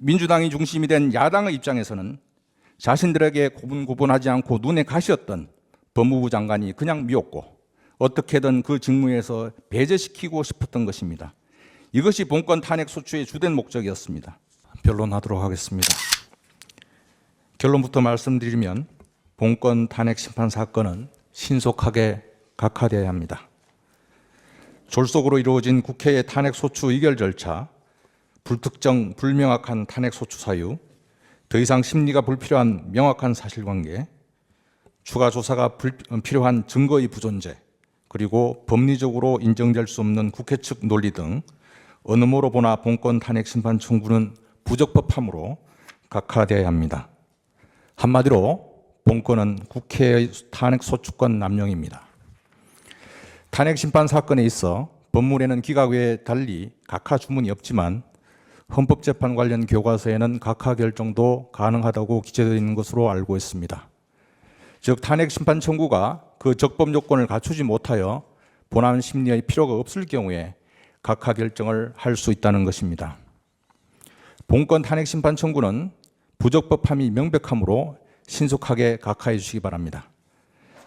민주당이 중심이 된 야당의 입장에서는 자신들에게 고분고분하지 않고 눈에 가시였던 법무부 장관이 그냥 미웠고 어떻게든 그 직무에서 배제시키고 싶었던 것입니다. 이것이 본건 탄핵 소추의 주된 목적이었습니다. 변론하도록 하겠습니다. 결론부터 말씀드리면 본건 탄핵 심판 사건은 신속하게 각하되어야 합니다. 졸속으로 이루어진 국회의 탄핵 소추 의결 절차, 불특정, 불명확한 탄핵 소추 사유, 더 이상 심리가 불필요한 명확한 사실관계, 추가 조사가 필요한 증거의 부존재, 그리고 법리적으로 인정될 수 없는 국회 측 논리 등 어느 모로 보나 본건 탄핵 심판 청구는 부적법함으로 각하되어야 합니다. 한마디로 본건은 국회의 탄핵 소추권 남용입니다. 탄핵 심판 사건에 있어 법문에는 기각 외에 달리 각하 주문이 없지만 헌법재판 관련 교과서에는 각하 결정도 가능하다고 기재되어 있는 것으로 알고 있습니다. 즉 탄핵 심판 청구가 그 적법 요건을 갖추지 못하여 본안 심리의 필요가 없을 경우에 각하 결정을 할 수 있다는 것입니다. 본건 탄핵 심판 청구는 부적법함이 명백하므로 신속하게 각하해 주시기 바랍니다.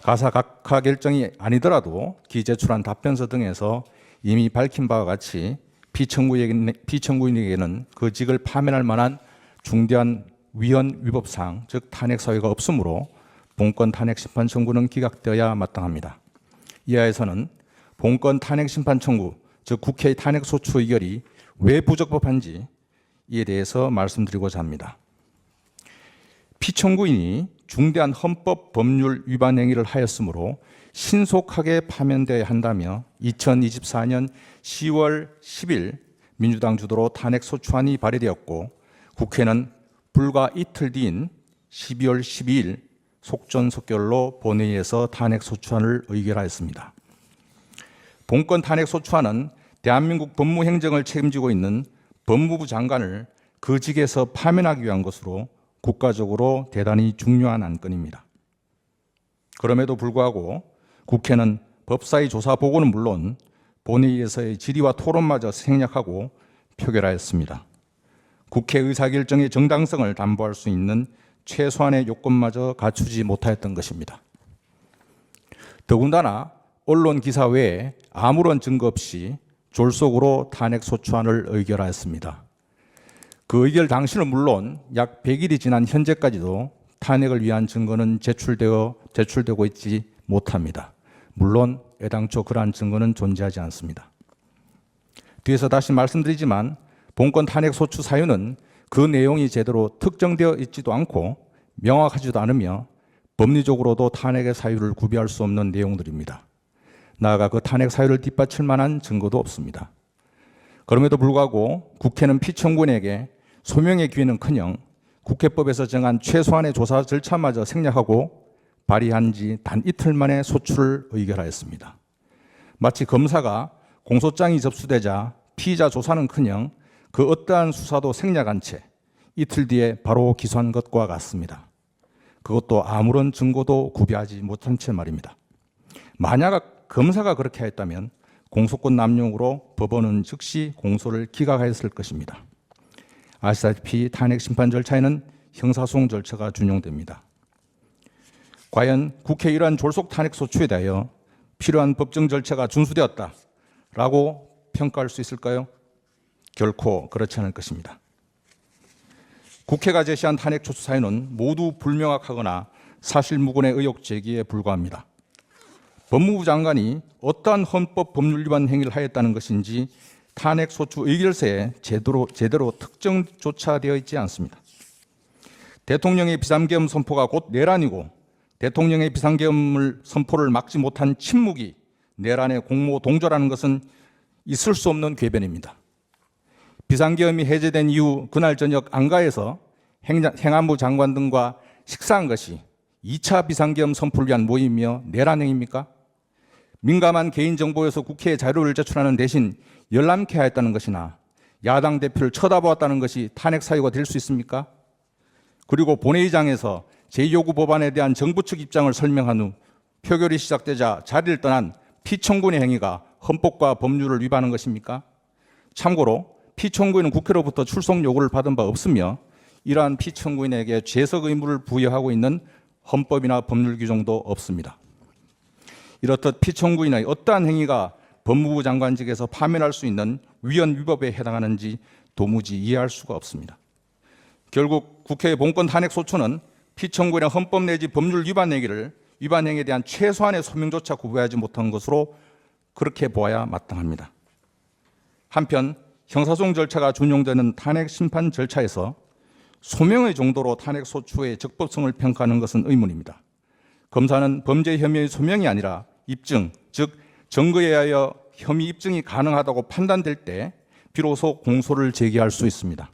가사 각하 결정이 아니더라도 기제출한 답변서 등에서 이미 밝힌 바와 같이 피청구인에게는 그 직을 파면할 만한 중대한 위헌 위법사항, 즉 탄핵 사유가 없으므로 본건 탄핵 심판 청구는 기각되어야 마땅합니다. 이하에서는 본건 탄핵 심판 청구, 즉 국회의 탄핵 소추 의결이 왜 부적법한지 이에 대해서 말씀드리고자 합니다. 피청구인이 중대한 헌법 법률 위반 행위를 하였으므로 신속하게 파면되어야 한다며 2024년 10월 10일 민주당 주도로 탄핵 소추안이 발의되었고 국회는 불과 이틀 뒤인 12월 12일 속전속결로 본회의에서 탄핵 소추안을 의결하였습니다. 본건 탄핵 소추안은 대한민국 법무행정을 책임지고 있는 법무부 장관을 그 직에서 파면하기 위한 것으로 국가적으로 대단히 중요한 안건입니다. 그럼에도 불구하고 국회는 법사위 조사 보고는 물론 본회의에서의 질의와 토론마저 생략하고 표결하였습니다. 국회 의사결정의 정당성을 담보할 수 있는 최소한의 요건마저 갖추지 못하였던 것입니다. 더군다나 언론 기사 외에 아무런 증거 없이 졸속으로 탄핵 소추안을 의결하였습니다. 그 의결 당시는 물론 약 100일이 지난 현재까지도 탄핵을 위한 증거는 제출되고 있지 못합니다. 물론 애당초 그러한 증거는 존재하지 않습니다. 뒤에서 다시 말씀드리지만 본건 탄핵 소추 사유는 그 내용이 제대로 특정되어 있지도 않고 명확하지도 않으며 법리적으로도 탄핵의 사유를 구비할 수 없는 내용들입니다. 나아가 그 탄핵 사유를 뒷받칠 만한 증거도 없습니다. 그럼에도 불구하고 국회는 피청구인에게 소명의 기회는커녕 국회법에서 정한 최소한의 조사 절차마저 생략하고 발의한 지 단 이틀 만에 소추를 의결하였습니다. 마치 검사가 공소장이 접수되자 피의자 조사는커녕 그 어떠한 수사도 생략한 채 이틀 뒤에 바로 기소한 것과 같습니다. 그것도 아무런 증거도 구비하지 못한 채 말입니다. 만약 검사가 그렇게 했다면 공소권 남용으로 법원은 즉시 공소를 기각하였을 것입니다. 아시다시피 탄핵 심판 절차에는 형사소송 절차가 준용됩니다. 과연 국회 이러한 졸속 탄핵 소추에 대하여 필요한 법정 절차가 준수되었다라고 평가할 수 있을까요? 결코 그렇지 않을 것입니다. 국회가 제시한 탄핵 소추 사유는 모두 불명확하거나 사실무근의 의혹 제기에 불과합니다. 법무부 장관이 어떠한 헌법 법률 위반 행위를 하였다는 것인지 탄핵 소추 의결서에 제대로 특정조차 되어 있지 않습니다. 대통령의 비상계엄 선포가 곧 내란이고 대통령의 비상계엄 선포를 막지 못한 침묵이 내란의 공모 동조라는 것은 있을 수 없는 궤변입니다. 비상계엄이 해제된 이후 그날 저녁 안가에서 행안부 장관 등과 식사한 것이 2차 비상계엄 선포를 위한 모임이며 내란 행위입니까? 민감한 개인정보에서 국회에 자료를 제출하는 대신 열람케 하였다는 것이나 야당 대표를 쳐다보았다는 것이 탄핵 사유가 될 수 있습니까? 그리고 본회의장에서 제2요구 법안에 대한 정부 측 입장을 설명한 후 표결이 시작되자 자리를 떠난 피청구인의 행위가 헌법과 법률을 위반한 것입니까? 참고로 피청구인은 국회로부터 출석 요구를 받은 바 없으며 이러한 피청구인에게 죄석 의무를 부여하고 있는 헌법이나 법률 규정도 없습니다. 이렇듯 피청구인의 어떠한 행위가 법무부 장관직에서 파면할 수 있는 위헌 위법에 해당하는지 도무지 이해할 수가 없습니다. 결국 국회의 본권 탄핵 소추는 피청구인의 헌법 내지 법률 위반 행위에 대한 최소한의 소명조차 구별하지 못한 것으로 그렇게 보아야 마땅합니다. 한편 형사소송 절차가 준용되는 탄핵 심판 절차에서 소명의 정도로 탄핵 소추의 적법성을 평가하는 것은 의문입니다. 검사는 범죄 혐의의 소명이 아니라 입증, 즉 증거에 의하여 혐의 입증이 가능하다고 판단될 때 비로소 공소를 제기할 수 있습니다.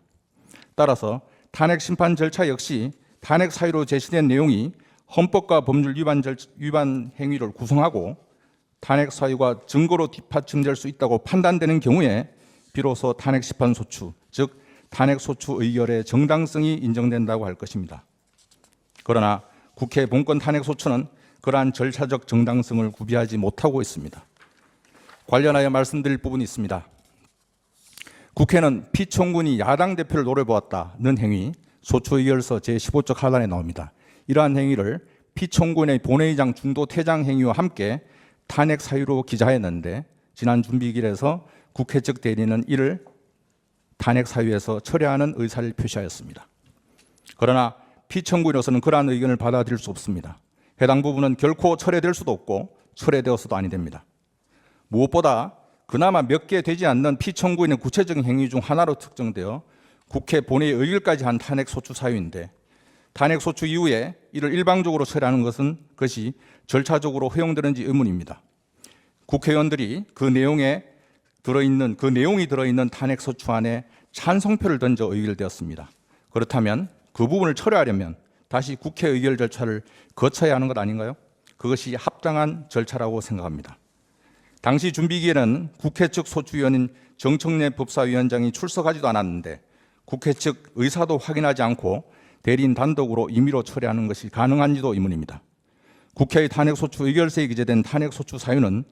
따라서 탄핵 심판 절차 역시 탄핵 사유로 제시된 내용이 헌법과 법률 위반 행위를 구성하고 탄핵 사유가 증거로 뒷받침될 수 있다고 판단되는 경우에 비로소 탄핵 심판 소추, 즉 탄핵 소추 의결의 정당성이 인정된다고 할 것입니다. 그러나 국회 본권 탄핵 소추는 그러한 절차적 정당성을 구비하지 못하고 있습니다. 관련하여 말씀드릴 부분이 있습니다. 국회는 피청구인이 야당 대표를 노려보았다는 행위, 소추의결서 제15쪽 하단에 나옵니다. 이러한 행위를 피청구인의 본회의장 중도 퇴장 행위와 함께 탄핵 사유로 기재하였는데 지난 준비기일에서 국회 측 대리인은 이를 탄핵 사유에서 철회하는 의사를 표시하였습니다. 그러나 피청구인으로서는 그러한 의견을 받아들일 수 없습니다. 해당 부분은 결코 철회될 수도 없고 철회되어서도 아니 됩니다. 무엇보다 그나마 몇 개 되지 않는 피청구인의 구체적인 행위 중 하나로 특정되어 국회 본회의 의결까지 한 탄핵 소추 사유인데 탄핵 소추 이후에 이를 일방적으로 철회하는 것이 절차적으로 허용되는지 의문입니다. 국회의원들이 그 내용이 들어있는 탄핵 소추안에 찬성표를 던져 의결되었습니다. 그렇다면 그 부분을 철회하려면 다시 국회 의결 절차를 거쳐야 하는 것 아닌가요? 그것이 합당한 절차라고 생각합니다. 당시 준비기에는 국회 측 소추위원인 정청래 법사위원장이 출석하지도 않았는데 국회 측 의사도 확인하지 않고 대리인 단독으로 임의로 철회하는 것이 가능한지도 의문입니다. 국회의 탄핵소추 의결서에 기재된 탄핵소추 사유는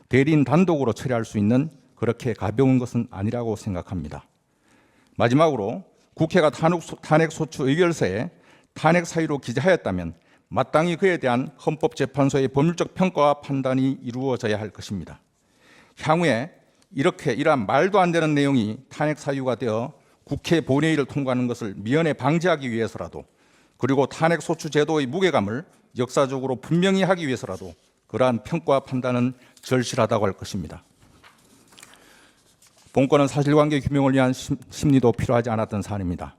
대리인 단독으로 처리할 수 있는 그렇게 가벼운 것은 아니라고 생각합니다. 마지막으로 국회가 탄핵소추 의결서에 탄핵 사유로 기재하였다면 마땅히 그에 대한 헌법재판소의 법률적 평가와 판단이 이루어져야 할 것입니다. 향후에 이러한 말도 안 되는 내용이 탄핵 사유가 되어 국회 본회의를 통과하는 것을 미연에 방지하기 위해서라도 그리고 탄핵소추 제도의 무게감을 역사적으로 분명히 하기 위해서라도 그러한 평가와 판단은 절실하다고 할 것입니다. 본건은 사실관계 규명을 위한 심리도 필요하지 않았던 사안입니다.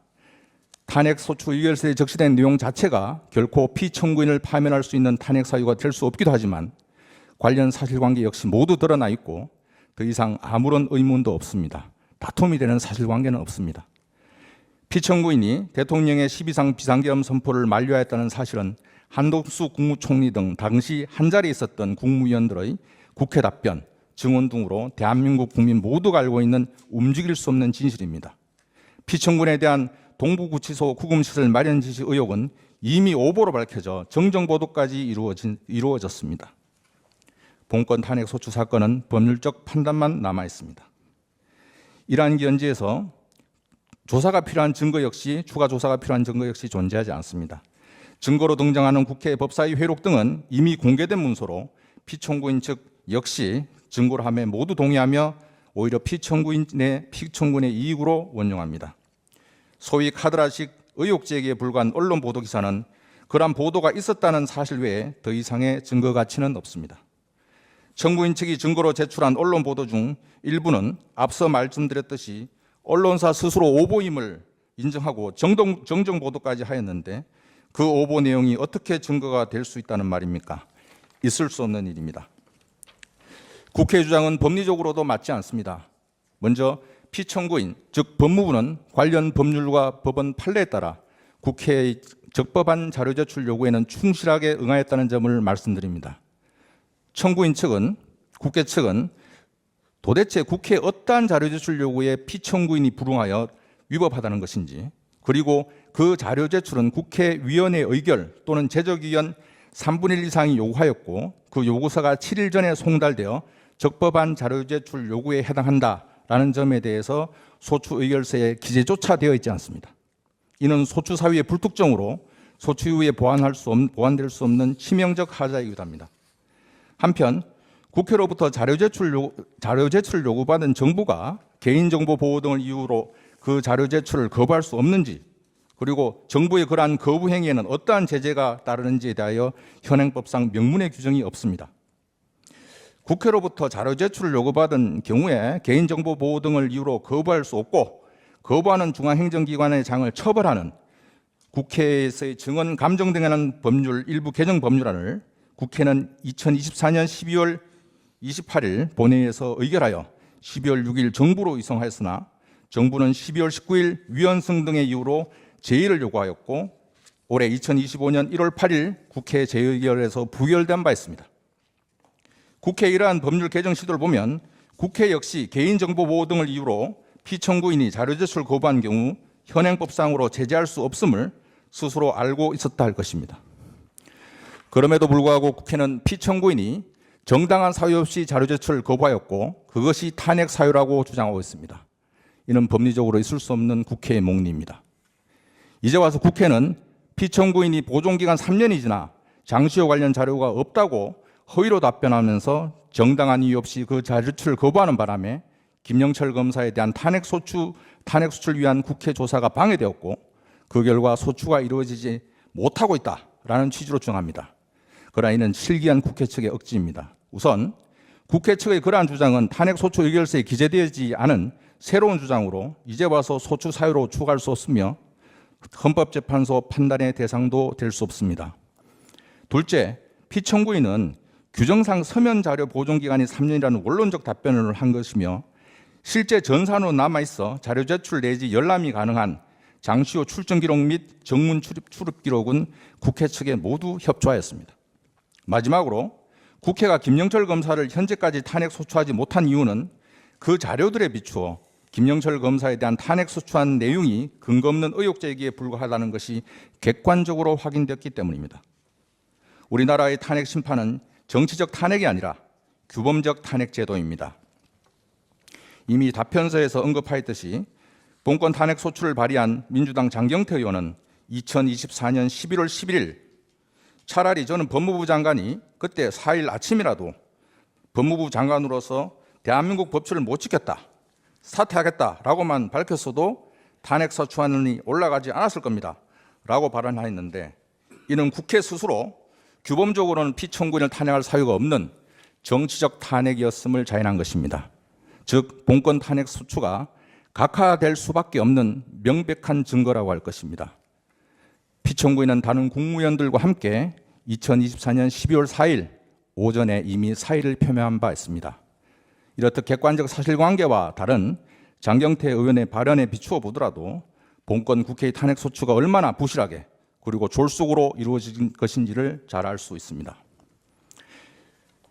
탄핵소추 의결서에 적시된 내용 자체가 결코 피청구인을 파면할 수 있는 탄핵 사유가 될 수 없기도 하지만 관련 사실관계 역시 모두 드러나 있고 더 이상 아무런 의문도 없습니다. 다툼이 되는 사실관계는 없습니다. 피청구인이 대통령의 12상 비상계엄 선포를 만료하였다는 사실은 한덕수 국무총리 등 당시 한자리에 있었던 국무위원들의 국회 답변, 증언 등으로 대한민국 국민 모두가 알고 있는 움직일 수 없는 진실입니다. 피청구인에 대한 동부구치소 구금시설 마련 지시 의혹은 이미 오보로 밝혀져 정정보도까지 이루어졌습니다. 본건 탄핵소추 사건은 법률적 판단만 남아 있습니다. 이러한 기현지에서 추가 조사가 필요한 증거 역시 존재하지 않습니다. 증거로 등장하는 국회 법사위 회록 등은 이미 공개된 문서로 피청구인 측 역시 증거로 함에 모두 동의하며 오히려 피청구인의 이익으로 원용합니다. 소위 카드라식 의혹 제기에 불과한 언론 보도 기사는 그러한 보도가 있었다는 사실 외에 더 이상의 증거 가치는 없습니다. 청구인 측이 증거로 제출한 언론 보도 중 일부는 앞서 말씀드렸듯이 언론사 스스로 오보임을 인정하고 정정 보도까지 하였는데 그 오보 내용이 어떻게 증거가 될 수 있다는 말입니까? 있을 수 없는 일입니다. 국회 주장은 법리적으로도 맞지 않습니다. 먼저 피청구인, 즉 법무부는 관련 법률과 법원 판례에 따라 국회의 적법한 자료 제출 요구에는 충실하게 응하였다는 점을 말씀드립니다. 청구인 측은, 국회 측은 도대체 국회의 어떠한 자료 제출 요구에 피청구인이 불응하여 위법하다는 것인지, 그리고 그 자료 제출은 국회위원회 의결 또는 제적의원 3분의 1 이상이 요구하였고 그 요구서가 7일 전에 송달되어 적법한 자료 제출 요구에 해당한다라는 점에 대해서 소추 의결서에 기재조차 되어 있지 않습니다. 이는 소추 사유의 불특정으로 소추 이후에 보완될 수 없는 치명적 하자이기도 합니다. 한편 국회로부터 자료 제출을 요구받은 정부가 개인정보 보호 등을 이유로 그 자료 제출을 거부할 수 없는지, 그리고 정부의 그러한 거부 행위에는 어떠한 제재가 따르는지에 대하여 현행법상 명문의 규정이 없습니다. 국회로부터 자료 제출을 요구받은 경우에 개인정보 보호 등을 이유로 거부할 수 없고, 거부하는 중앙행정기관의 장을 처벌하는 국회에서의 증언 감정 등에 관한 법률 일부 개정 법률안을 국회는 2024년 12월 28일 본회의에서 의결하여 12월 6일 정부로 이송하였으나, 정부는 12월 19일 위헌성 등의 이유로 제의를 요구하였고, 올해 2025년 1월 8일 국회 재의결에서 부결된 바 있습니다. 국회 이러한 법률 개정 시도를 보면 국회 역시 개인정보 보호 등을 이유로 피청구인이 자료 제출 거부한 경우 현행법상으로 제재할 수 없음을 스스로 알고 있었다 할 것입니다. 그럼에도 불구하고 국회는 피청구인이 정당한 사유 없이 자료 제출을 거부하였고, 그것이 탄핵 사유라고 주장하고 있습니다. 이는 법리적으로 있을 수 없는 국회의 몽리입니다. 이제 와서 국회는 피청구인이 보존기간 3년이 지나 장시호 관련 자료가 없다고 허위로 답변하면서 정당한 이유 없이 그 자료 제출을 거부하는 바람에 김영철 검사에 대한 탄핵 소추를 위한 국회 조사가 방해되었고, 그 결과 소추가 이루어지지 못하고 있다라는 취지로 주장합니다. 그러나 이는 실기한 국회 측의 억지입니다. 우선 국회 측의 그러한 주장은 탄핵 소추 의결서에 기재되지 않은 새로운 주장으로 이제 와서 소추 사유로 추가할 수 없으며 헌법재판소 판단의 대상도 될 수 없습니다. 둘째, 피청구인은 규정상 서면 자료 보존 기간이 3년이라는 원론적 답변을 한 것이며, 실제 전산으로 남아있어 자료 제출 내지 열람이 가능한 장시호 출정 기록 및 정문 출입 기록은 국회 측에 모두 협조하였습니다. 마지막으로 국회가 김영철 검사를 현재까지 탄핵 소추하지 못한 이유는 그 자료들에 비추어 김영철 검사에 대한 탄핵 소추한 내용이 근거 없는 의혹 제기에 불과하다는 것이 객관적으로 확인됐기 때문입니다. 우리나라의 탄핵 심판은 정치적 탄핵이 아니라 규범적 탄핵 제도입니다. 이미 답변서에서 언급하였듯이 본건 탄핵 소추를 발의한 민주당 장경태 의원은 2024년 11월 11일 차라리 저는 법무부 장관이 그때 4일 아침이라도 법무부 장관으로서 대한민국 법치를 못 지켰다, 사퇴하겠다라고만 밝혔어도 탄핵 소추안이 올라가지 않았을 겁니다 라고 발언하였는데, 이는 국회 스스로 규범적으로는 피청구인을 탄핵할 사유가 없는 정치적 탄핵이었음을 자인한 것입니다. 즉 본건 탄핵 소추가 각하될 수밖에 없는 명백한 증거라고 할 것입니다. 피청구인은 다른 국무위원들과 함께 2024년 12월 4일 오전에 이미 사의를 표명한 바 있습니다. 이렇듯 객관적 사실관계와 다른 장경태 의원의 발언에 비추어 보더라도 본건 국회의 탄핵 소추가 얼마나 부실하게 그리고 졸속으로 이루어진 것인지를 잘 알 수 있습니다.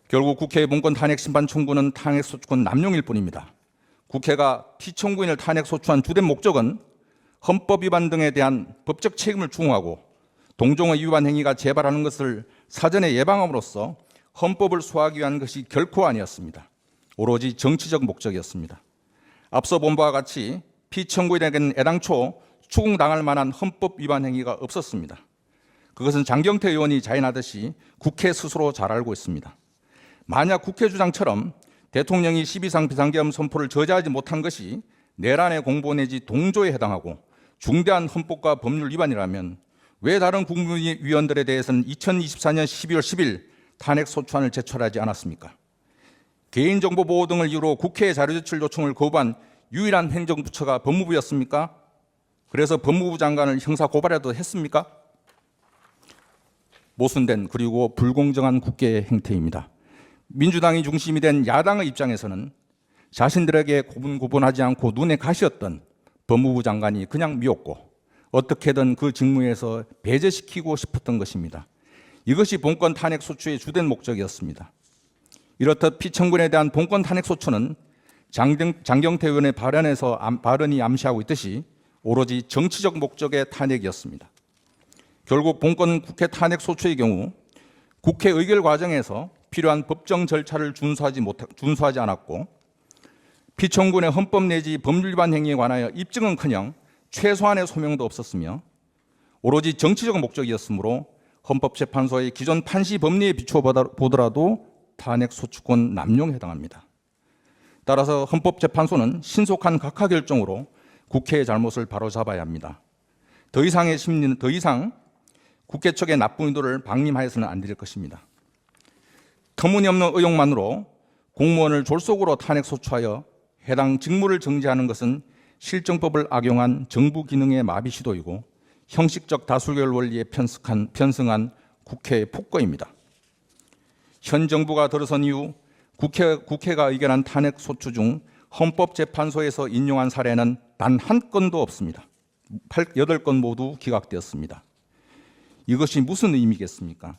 결국 국회의 본건 탄핵 심판 청구는 탄핵 소추권 남용일 뿐입니다. 국회가 피청구인을 탄핵 소추한 주된 목적은 헌법 위반 등에 대한 법적 책임을 추궁하고 동종의 위반 행위가 재발하는 것을 사전에 예방함으로써 헌법을 소화하기 위한 것이 결코 아니었습니다. 오로지 정치적 목적이었습니다. 앞서 본 바와 같이 피청구인에게는 애당초 추궁당할 만한 헌법 위반 행위가 없었습니다. 그것은 장경태 의원이 자인하듯이 국회 스스로 잘 알고 있습니다. 만약 국회 주장처럼 대통령이 12상 비상계엄 선포를 저지하지 못한 것이 내란의 공보 내지 동조에 해당하고 중대한 헌법과 법률 위반이라면 왜 다른 국무위원들에 대해서는 2024년 12월 10일 탄핵 소추안을 제출하지 않았습니까? 개인정보 보호 등을 이유로 국회의 자료 제출 요청을 거부한 유일한 행정부처가 법무부였습니까? 그래서 법무부 장관을 형사 고발해도 했습니까? 모순된 그리고 불공정한 국회의 행태입니다. 민주당이 중심이 된 야당의 입장에서는 자신들에게 고분고분하지 않고 눈에 가시였던 법무부 장관이 그냥 미웠고 어떻게든 그 직무에서 배제시키고 싶었던 것입니다. 이것이 본건 탄핵 소추의 주된 목적이었습니다. 이렇듯 피청구인에 대한 본건 탄핵 소추는 장경태 의원의 발언이 암시하고 있듯이 오로지 정치적 목적의 탄핵이었습니다. 결국 본건 국회 탄핵 소추의 경우 국회 의결 과정에서 필요한 법정 절차를 준수하지 않았고 피청군의 헌법 내지 법률 위반 행위에 관하여 입증은커녕 최소한의 소명도 없었으며 오로지 정치적 목적이었으므로 헌법재판소의 기존 판시 법리에 비추어 보더라도 탄핵 소추권 남용에 해당합니다. 따라서 헌법재판소는 신속한 각하 결정으로 국회의 잘못을 바로잡아야 합니다. 더 이상 국회 측의 나쁜 의도를 방임하여서는 안 될 것입니다. 터무니없는 의혹만으로 공무원을 졸속으로 탄핵 소추하여 해당 직무를 정지하는 것은 실정법을 악용한 정부 기능의 마비 시도이고 형식적 다수결 원리에 편승한 국회의 폭거입니다. 현 정부가 들어선 이후 국회가 의결한 탄핵 소추 중 헌법재판소에서 인용한 사례는 단 한 건도 없습니다. 8건 모두 기각되었습니다. 이것이 무슨 의미겠습니까?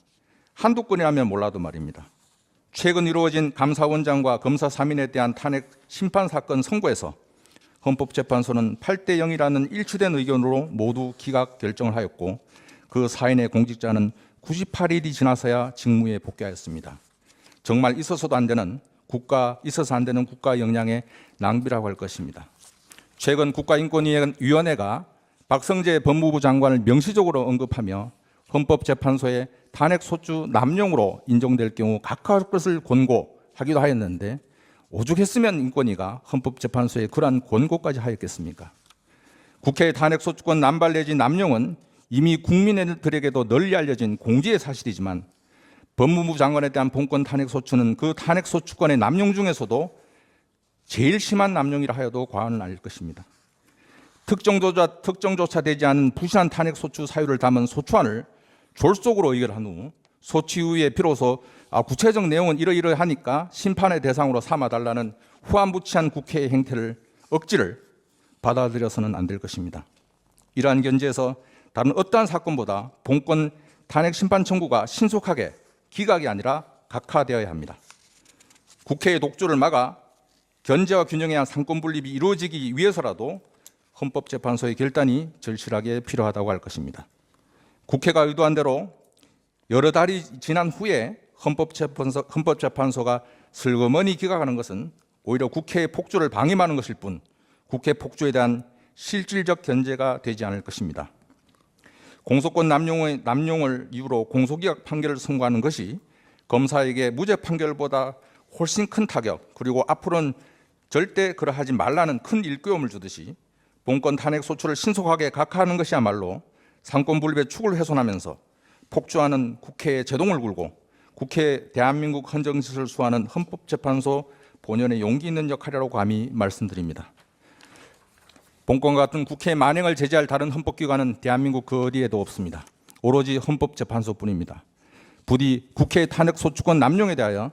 한두 건이라면 몰라도 말입니다. 최근 이루어진 감사원장과 검사 3인에 대한 탄핵 심판 사건 선고에서 헌법재판소는 8대 0이라는 일치된 의견으로 모두 기각 결정을 하였고 그 사인의 공직자는 98일이 지나서야 직무에 복귀하였습니다. 정말 있어서 안 되는 국가 역량의 낭비라고 할 것입니다. 최근 국가인권위원회가 박성재 법무부 장관을 명시적으로 언급하며 헌법재판소의 탄핵 소추 남용으로 인정될 경우 각하할 것을 권고하기도 하였는데 오죽했으면 인권위가 헌법재판소에 그러한 권고까지 하였겠습니까? 국회의 탄핵 소추권 남발 내지 남용은 이미 국민들에게도 널리 알려진 공지의 사실이지만 법무부 장관에 대한 본건 탄핵 소추는 그 탄핵 소추권의 남용 중에서도 제일 심한 남용이라 하여도 과언은 아닐 것입니다. 특정조차 되지 않은 부실한 탄핵 소추 사유를 담은 소추안을 졸속으로 의결한 후 소추 이후에 비로소 구체적 내용은 이러이러하니까 심판의 대상으로 삼아달라는 후안부치한 국회의 행태를 억지를 받아들여서는 안 될 것입니다. 이러한 견지에서 다른 어떠한 사건보다 본건 탄핵 심판 청구가 신속하게 기각이 아니라 각하되어야 합니다. 국회의 독주를 막아 견제와 균형에 의한 상권 분립이 이루어지기 위해서라도 헌법재판소의 결단이 절실하게 필요하다고 할 것입니다. 국회가 의도한 대로 여러 달이 지난 후에 헌법재판소가 슬그머니 기각하는 것은 오히려 국회의 폭주를 방임하는 것일 뿐 국회 폭주에 대한 실질적 견제가 되지 않을 것입니다. 공소권 남용을 이유로 공소기각 판결을 선고하는 것이 검사에게 무죄 판결보다 훨씬 큰 타격, 그리고 앞으로는 절대 그러하지 말라는 큰 일깨움을 주듯이 본건 탄핵 소추를 신속하게 각하하는 것이야말로 상권 분립의 축을 훼손하면서 폭주하는 국회의 제동을 굴고 대한민국 헌정짓을 수호하는 헌법재판소 본연의 용기 있는 역할이라고 감히 말씀드립니다. 본건과 같은 국회의 만행을 제재할 다른 헌법기관은 대한민국 그 어디에도 없습니다. 오로지 헌법재판소뿐입니다. 부디 국회의 탄핵 소추권 남용에 대하여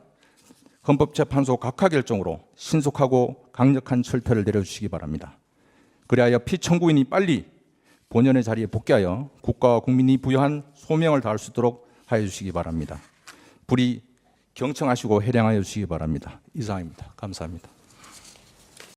헌법재판소 각하 결정으로 신속하고 강력한 철퇴를 내려주시기 바랍니다. 그리하여 피청구인이 빨리 본연의 자리에 복귀하여 국가와 국민이 부여한 소명을 다할 수 있도록 하여 주시기 바랍니다. 불의 경청하시고 해량하여 주시기 바랍니다. 이상입니다. 감사합니다.